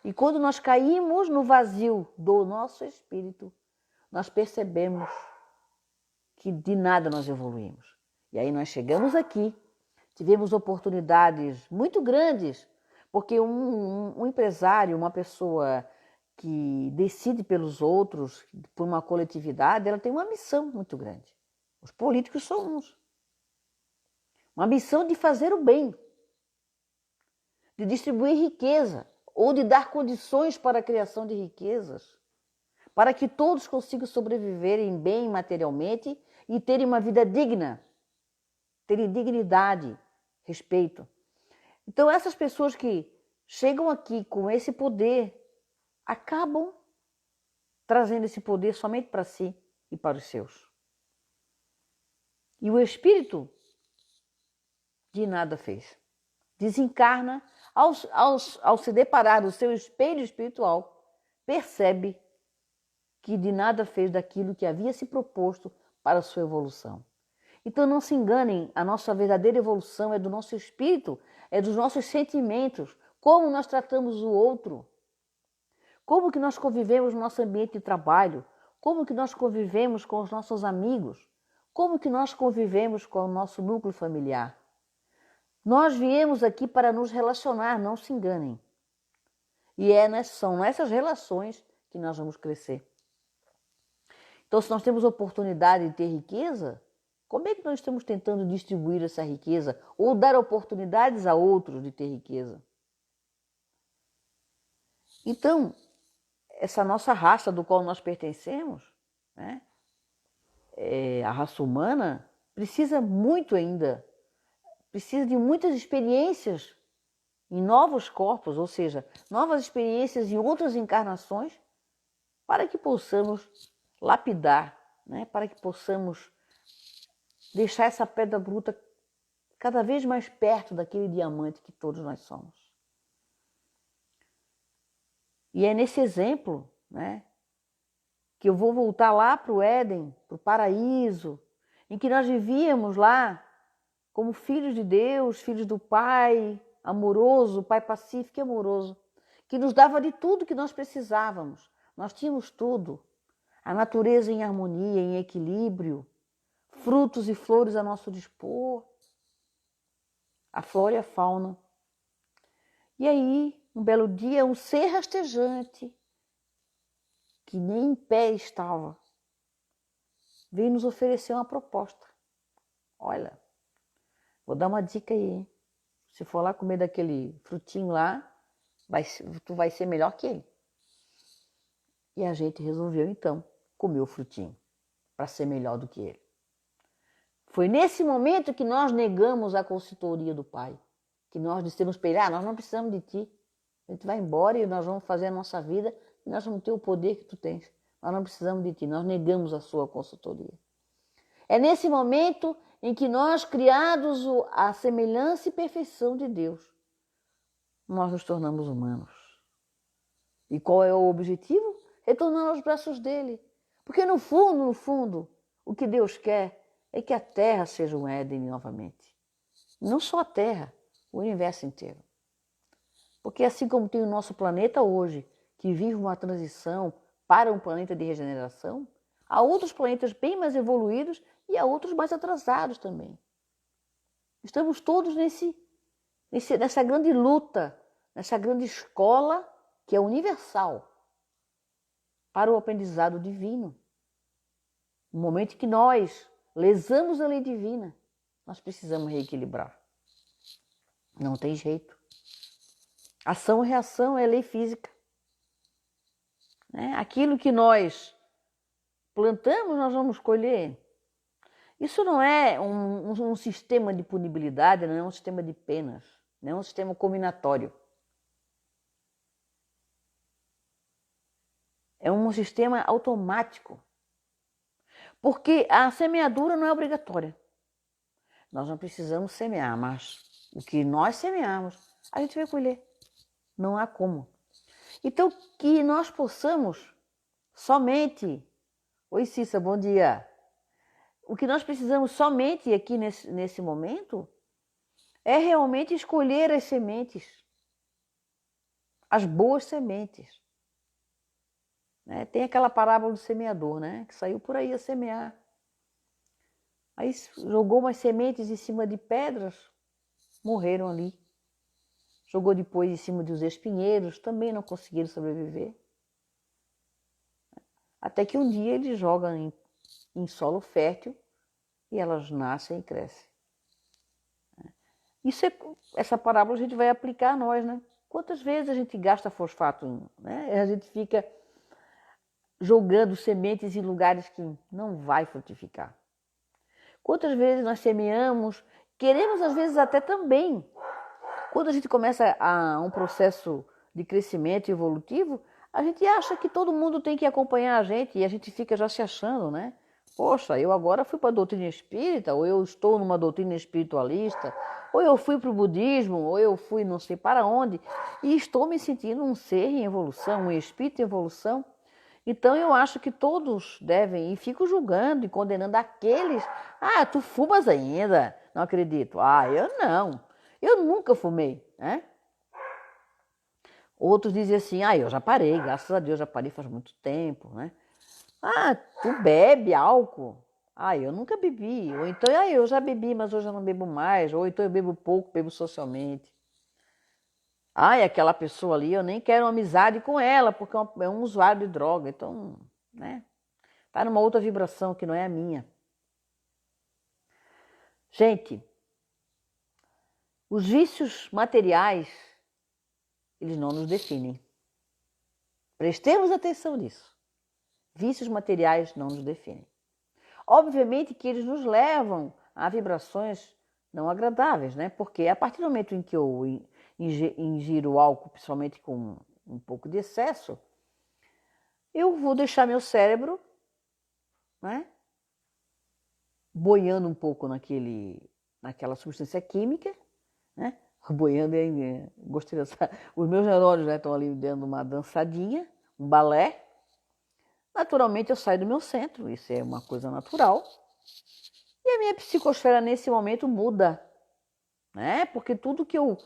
e quando nós caímos no vazio do nosso espírito, nós percebemos que de nada nós evoluímos. E aí nós chegamos aqui, tivemos oportunidades muito grandes, porque um empresário, uma pessoa que decide pelos outros, por uma coletividade, ela tem uma missão muito grande. Os políticos são uns. Uma missão de fazer o bem, de distribuir riqueza, ou de dar condições para a criação de riquezas, para que todos consigam sobreviverem bem materialmente e terem uma vida digna, terem dignidade, respeito. Então essas pessoas que chegam aqui com esse poder, acabam trazendo esse poder somente para si e para os seus. E o espírito de nada fez. Desencarna, ao se deparar do seu espelho espiritual, percebe que de nada fez daquilo que havia se proposto para a sua evolução. Então não se enganem, a nossa verdadeira evolução é do nosso espírito, é dos nossos sentimentos, como nós tratamos o outro, como que nós convivemos no nosso ambiente de trabalho, como que nós convivemos com os nossos amigos, como que nós convivemos com o nosso núcleo familiar. Nós viemos aqui para nos relacionar, não se enganem. E são nessas relações que nós vamos crescer. Então, se nós temos oportunidade de ter riqueza, como é que nós estamos tentando distribuir essa riqueza ou dar oportunidades a outros de ter riqueza? Então, essa nossa raça do qual nós pertencemos, né, a raça humana, precisa muito ainda, precisa de muitas experiências em novos corpos, ou seja, novas experiências em outras encarnações, para que possamos lapidar, né, para que possamos deixar essa pedra bruta cada vez mais perto daquele diamante que todos nós somos. E é nesse exemplo, né, que eu vou voltar lá para o Éden, para o paraíso, em que nós vivíamos lá como filhos de Deus, filhos do Pai amoroso, Pai pacífico e amoroso, que nos dava de tudo que nós precisávamos. Nós tínhamos tudo, a natureza em harmonia, em equilíbrio, frutos e flores a nosso dispor, a flora e a fauna. E aí, um belo dia, um ser rastejante, que nem em pé estava, veio nos oferecer uma proposta. Olha, vou dar uma dica aí, hein? Se for lá comer daquele frutinho lá, tu vai ser melhor que ele. E a gente resolveu, então, comer o frutinho, para ser melhor do que ele. Foi nesse momento que nós negamos a consultoria do Pai, que nós dissemos para ele, nós não precisamos de ti, a gente vai embora e nós vamos fazer a nossa vida e nós vamos ter o poder que tu tens. Nós não precisamos de ti, nós negamos a sua consultoria. É nesse momento em que nós, criados à semelhança e perfeição de Deus, nós nos tornamos humanos. E qual é o objetivo? Retornar aos braços dele. Porque no fundo, o que Deus quer é que a Terra seja um Éden novamente. Não só a Terra, o universo inteiro. Porque assim como tem o nosso planeta hoje, que vive uma transição para um planeta de regeneração, há outros planetas bem mais evoluídos e há outros mais atrasados também. Estamos todos nessa grande luta, nessa grande escola que é universal para o aprendizado divino. No momento que nós lesamos a lei divina, nós precisamos reequilibrar. Não tem jeito. Ação e reação é lei física. Né? Aquilo que nós plantamos, nós vamos colher. Isso não é um sistema de punibilidade, não é um sistema de penas, não é um sistema combinatório. É um sistema automático. Porque a semeadura não é obrigatória. Nós não precisamos semear, mas o que nós semearmos, a gente vai colher. Não há como. Então, que nós possamos somente... Oi, Cissa, bom dia. O que nós precisamos somente aqui nesse momento é realmente escolher as sementes, as boas sementes. Né? Tem aquela parábola do semeador, né? Que saiu por aí a semear. Aí jogou umas sementes em cima de pedras, morreram ali. Jogou depois em cima dos espinheiros, também não conseguiram sobreviver. Até que um dia ele joga em solo fértil e elas nascem e crescem. Essa parábola a gente vai aplicar a nós, né? Quantas vezes a gente gasta fosfato, né? A gente fica jogando sementes em lugares que não vai frutificar. Quantas vezes nós semeamos, queremos às vezes até também. Quando a gente começa um processo de crescimento evolutivo, a gente acha que todo mundo tem que acompanhar a gente e a gente fica já se achando, né? Poxa, eu agora fui para a doutrina espírita, ou eu estou numa doutrina espiritualista, ou eu fui para o budismo, ou eu fui não sei para onde, e estou me sentindo um ser em evolução, um espírito em evolução. Então eu acho que todos devem, e fico julgando e condenando aqueles. Ah, tu fumas ainda? Não acredito. Ah, eu não. Eu nunca fumei, né? Outros dizem assim, ah, eu já parei, graças a Deus já parei faz muito tempo, né? Ah, tu bebe álcool? Ah, eu nunca bebi. Ou então, ah, eu já bebi, mas hoje eu não bebo mais. Ou então eu bebo pouco, bebo socialmente. Ah, e aquela pessoa ali, eu nem quero amizade com ela, porque é um usuário de droga. Então, né? Tá numa outra vibração que não é a minha. Gente, os vícios materiais, eles não nos definem. Prestemos atenção nisso. Vícios materiais não nos definem. Obviamente que eles nos levam a vibrações não agradáveis, né? Porque a partir do momento em que eu ingiro álcool, principalmente com um pouco de excesso, eu vou deixar meu cérebro, né, boiando um pouco naquela substância química, né? Boiando, gostei dessa. Os meus neurônios, né, estão ali dando uma dançadinha, um balé. Naturalmente eu saio do meu centro, isso é uma coisa natural. E a minha psicosfera nesse momento muda, né? Porque tudo que eu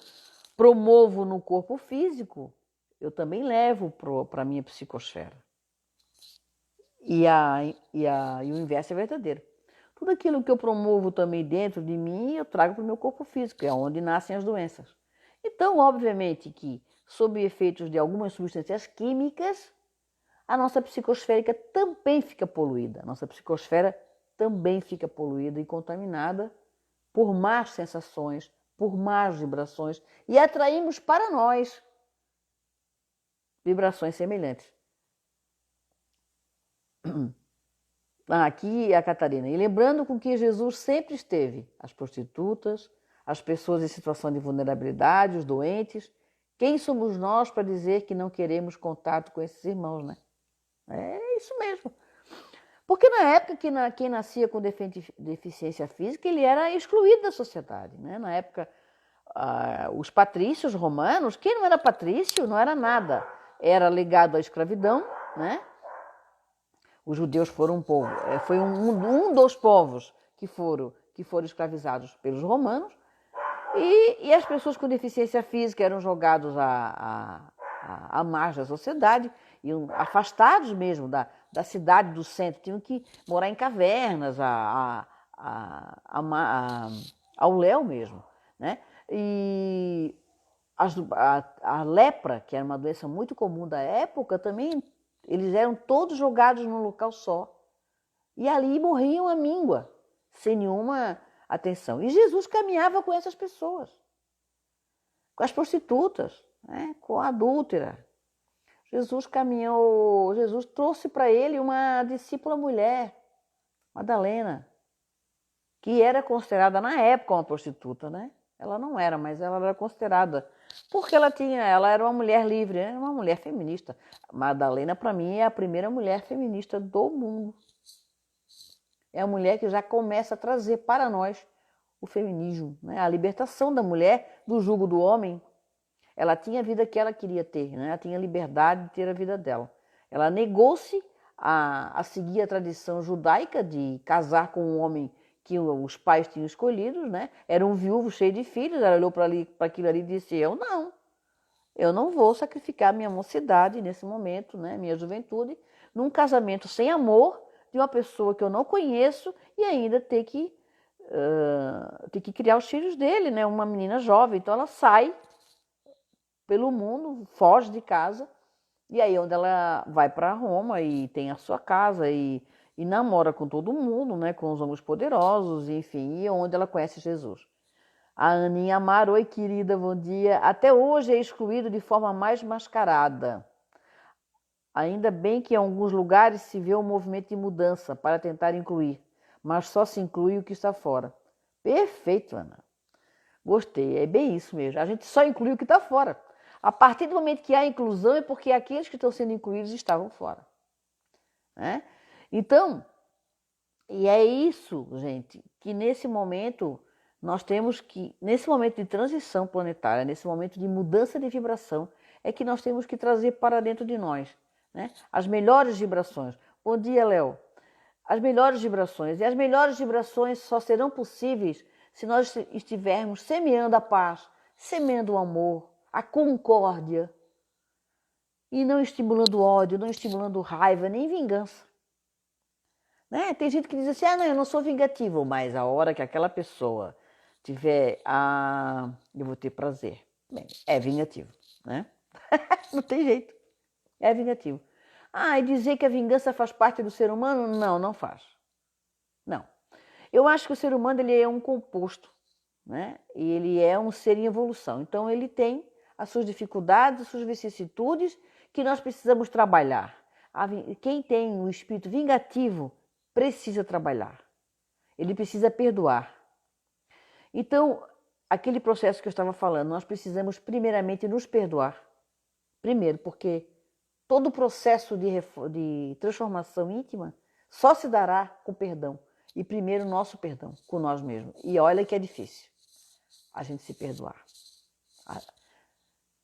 promovo no corpo físico, eu também levo para a minha psicosfera. E o inverso é verdadeiro. Tudo aquilo que eu promovo também dentro de mim, eu trago para o meu corpo físico, é onde nascem as doenças. Então, obviamente que, sob efeitos de algumas substâncias químicas, a nossa psicosférica também fica poluída. A nossa psicosfera também fica poluída e contaminada por más sensações, por más vibrações, e atraímos para nós vibrações semelhantes. Aqui é a Catarina. E lembrando com que Jesus sempre esteve, as prostitutas, as pessoas em situação de vulnerabilidade, os doentes. Quem somos nós para dizer que não queremos contato com esses irmãos, né? É isso mesmo. Porque na época que quem nascia com deficiência física, ele era excluído da sociedade, né? Na época, os patrícios romanos, quem não era patrício não era nada. Era ligado à escravidão, né? Os judeus foram um povo, foi um dos povos que foram escravizados pelos romanos, e as pessoas com deficiência física eram jogados à margem da sociedade, iam afastados mesmo da cidade, do centro, tinham que morar em cavernas, ao léu mesmo, né? E a lepra, que era uma doença muito comum da época, também eles eram todos jogados num local só. E ali morriam à míngua, sem nenhuma atenção. E Jesus caminhava com essas pessoas, com as prostitutas, né? Com a adúltera. Jesus caminhou, Jesus trouxe para ele uma discípula mulher, Madalena, que era considerada na época uma prostituta, né? Ela não era, mas ela era considerada, porque ela era uma mulher livre, era uma mulher feminista. Madalena, para mim, é a primeira mulher feminista do mundo. É a mulher que já começa a trazer para nós o feminismo, né? A libertação da mulher do jugo do homem. Ela tinha a vida que ela queria ter, né? Ela tinha liberdade de ter a vida dela. Ela negou-se a seguir a tradição judaica de casar com um homem que os pais tinham escolhido, né? Era um viúvo cheio de filhos, ela olhou para aquilo ali e disse, eu não vou sacrificar minha mocidade nesse momento, né? Minha juventude, num casamento sem amor de uma pessoa que eu não conheço e ainda ter que criar os filhos dele, né? Uma menina jovem, então ela sai pelo mundo, foge de casa, e aí onde ela vai para Roma e tem a sua casa e namora com todo mundo, né, com os homens poderosos, enfim, e onde ela conhece Jesus. A Aninha Amaro, oi querida, bom dia. Até hoje é excluído de forma mais mascarada. Ainda bem que em alguns lugares se vê um movimento de mudança para tentar incluir, mas só se inclui o que está fora. Perfeito, Ana. Gostei, é bem isso mesmo. A gente só inclui o que está fora. A partir do momento que há inclusão é porque aqueles que estão sendo incluídos estavam fora, né? Então, E é isso, gente, que nesse momento nós temos que, nesse momento de transição planetária, nesse momento de mudança de vibração, é que nós temos que trazer para dentro de nós, né? As melhores vibrações. Bom dia, Léo. As melhores vibrações. E as melhores vibrações só serão possíveis se nós estivermos semeando a paz, semeando o amor, a concórdia, e não estimulando ódio, não estimulando raiva, nem vingança. Né? Tem gente que diz assim, não, eu não sou vingativo, mas a hora que aquela pessoa tiver, eu vou ter prazer. Bem, é vingativo, né? Não tem jeito, é vingativo. E dizer que a vingança faz parte do ser humano? Não, não faz. Não. Eu acho que o ser humano ele é um composto, né? E ele é um ser em evolução. Então ele tem as suas dificuldades, as suas vicissitudes que nós precisamos trabalhar. Quem tem o espírito vingativo precisa trabalhar. Ele precisa perdoar. Então, aquele processo que eu estava falando, nós precisamos primeiramente nos perdoar. Primeiro, porque todo o processo de transformação íntima só se dará com perdão. E primeiro nosso perdão, com nós mesmos. E olha que é difícil a gente se perdoar.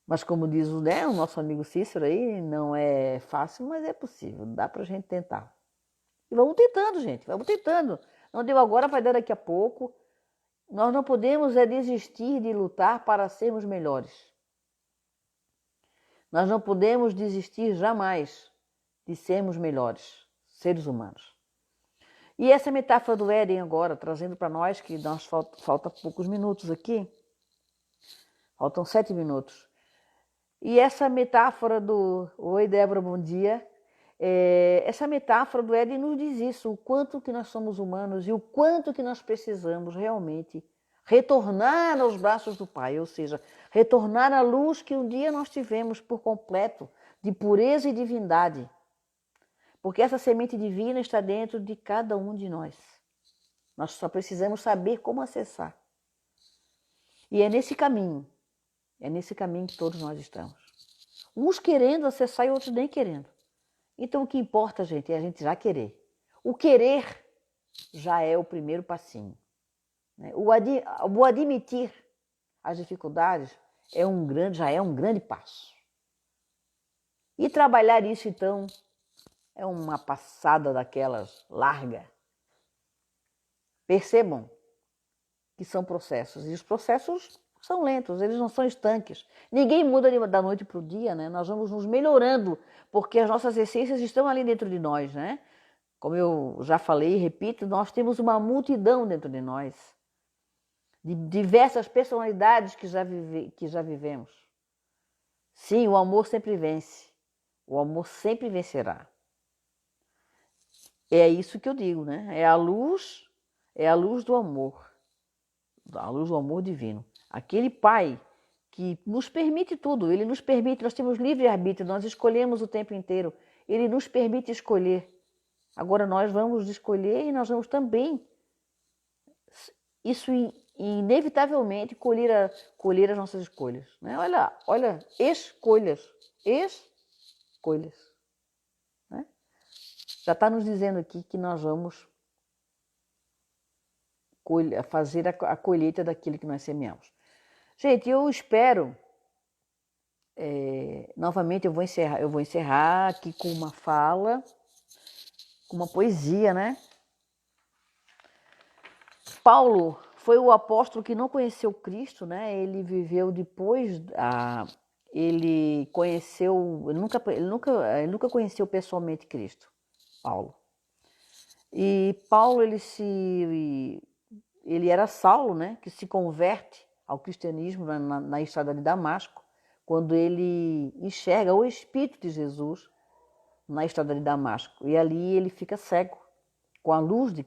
Mas como diz o nosso amigo Cícero aí, não é fácil, mas é possível. Dá pra gente tentar. E vamos tentando, gente, vamos tentando. Não deu agora, vai dar daqui a pouco. Nós não podemos desistir de lutar para sermos melhores. Nós não podemos desistir jamais de sermos melhores, seres humanos. E essa metáfora do Éden agora, trazendo para nós, que nós falta poucos minutos aqui, faltam 7 minutos. E essa metáfora do... Oi, Débora, bom dia. Essa metáfora do Éden nos diz isso, o quanto que nós somos humanos e o quanto que nós precisamos realmente retornar aos braços do Pai, ou seja, retornar à luz que um dia nós tivemos por completo, de pureza e divindade. Porque essa semente divina está dentro de cada um de nós. Nós só precisamos saber como acessar. E é nesse caminho que todos nós estamos. Uns querendo acessar e outros nem querendo. Então o que importa, gente, é a gente já querer. O querer já é o primeiro passinho. O admitir as dificuldades já é um grande passo. E trabalhar isso, então, é uma passada daquelas larga. Percebam que são processos. E os processos são lentos, eles não são estanques. Ninguém muda da noite para o dia, né? Nós vamos nos melhorando, porque as nossas essências estão ali dentro de nós, né? Como eu já falei e repito, nós temos uma multidão dentro de nós, de diversas personalidades que já vivemos. Sim, o amor sempre vence. O amor sempre vencerá. É isso que eu digo, né? É a luz do amor. A luz do amor divino. Aquele Pai que nos permite tudo, Ele nos permite, nós temos livre-arbítrio, nós escolhemos o tempo inteiro, Ele nos permite escolher. Agora nós vamos escolher e nós vamos também, isso inevitavelmente, colher as nossas escolhas. Né? Olha, escolhas. Né? Já está nos dizendo aqui que nós vamos fazer a colheita daquilo que nós semeamos. Gente, eu espero, novamente eu vou encerrar aqui com uma fala, com uma poesia, né? Paulo foi o apóstolo que não conheceu Cristo, né? Ele viveu depois, ele nunca conheceu pessoalmente Cristo, Paulo. E Paulo, ele era Saulo, né? Que se converte ao cristianismo na estrada de Damasco, quando ele enxerga o Espírito de Jesus na estrada de Damasco. E ali ele fica cego com a luz de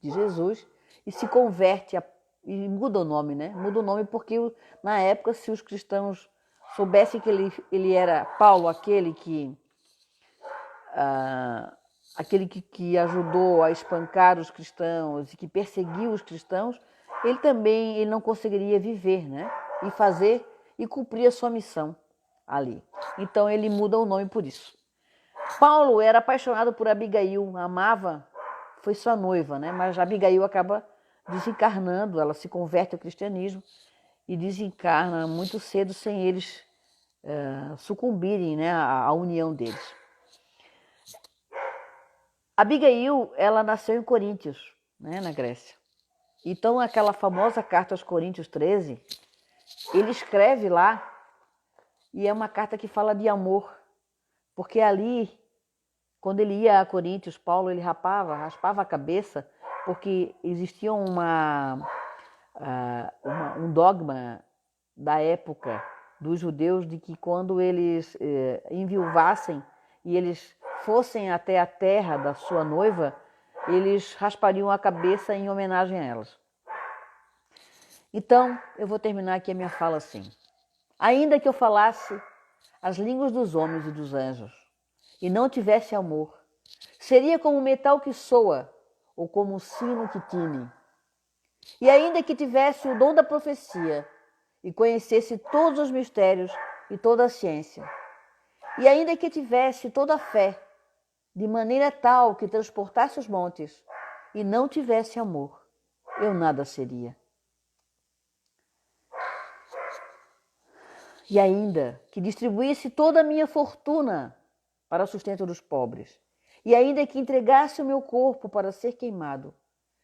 Jesus e se converte e muda o nome, né? Muda o nome porque na época, se os cristãos soubessem que ele era Paulo, aquele que ajudou a espancar os cristãos e que perseguiu os cristãos, ele não conseguiria viver, né? E fazer e cumprir a sua missão ali. Então ele muda o nome por isso. Paulo era apaixonado por Abigail, amava foi sua noiva, né? Mas Abigail acaba desencarnando, ela se converte ao cristianismo e desencarna muito cedo sem eles sucumbirem, né, à união deles. Abigail, ela nasceu em Coríntios, né, na Grécia. Então, aquela famosa carta aos Coríntios 13, ele escreve lá, e é uma carta que fala de amor, porque ali, quando ele ia a Coríntios, Paulo, ele raspava a cabeça, porque existia um dogma da época dos judeus de que quando eles enviuvassem e eles fossem até a terra da sua noiva, eles raspariam a cabeça em homenagem a elas. Então, eu vou terminar aqui a minha fala assim. Ainda que eu falasse as línguas dos homens e dos anjos e não tivesse amor, seria como um metal que soa ou como um sino que tine. E ainda que tivesse o dom da profecia e conhecesse todos os mistérios e toda a ciência, e ainda que tivesse toda a fé, de maneira tal que transportasse os montes, e não tivesse amor, eu nada seria. E ainda que distribuísse toda a minha fortuna para o sustento dos pobres, e ainda que entregasse o meu corpo para ser queimado,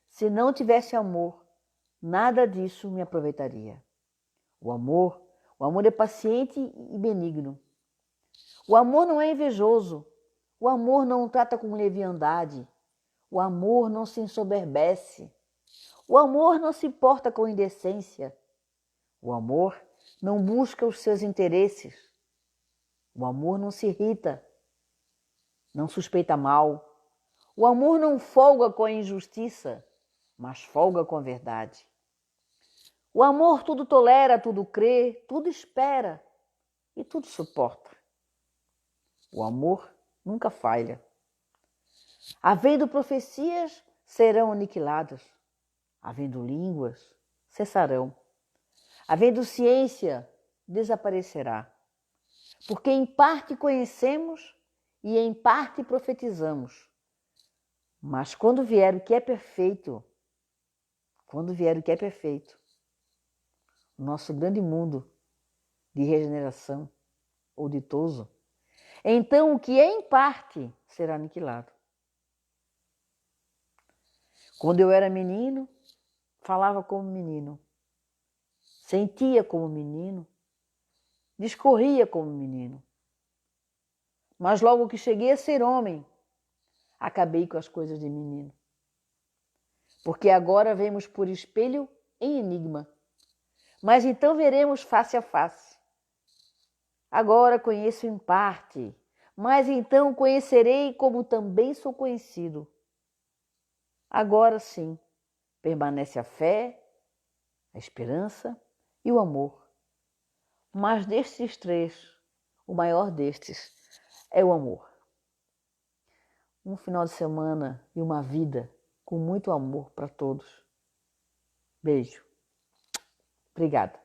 se não tivesse amor, nada disso me aproveitaria. O amor é paciente e benigno. O amor não é invejoso. O amor não trata com leviandade. O amor não se ensoberbece. O amor não se importa com indecência. O amor não busca os seus interesses. O amor não se irrita, não suspeita mal. O amor não folga com a injustiça, mas folga com a verdade. O amor tudo tolera, tudo crê, tudo espera e tudo suporta. O amor nunca falha. Havendo profecias, serão aniquiladas. Havendo línguas, cessarão. Havendo ciência, desaparecerá. Porque em parte conhecemos e em parte profetizamos. Mas quando vier o que é perfeito, o nosso grande mundo de regeneração ou ditoso, então o que é em parte será aniquilado. Quando eu era menino, falava como menino, sentia como menino, discorria como menino. Mas logo que cheguei a ser homem, acabei com as coisas de menino. Porque agora vemos por espelho em enigma, mas então veremos face a face. Agora conheço em parte, mas então conhecerei como também sou conhecido. Agora sim, permanece a fé, a esperança e o amor. Mas destes três, o maior destes é o amor. Um final de semana e uma vida com muito amor para todos. Beijo. Obrigada.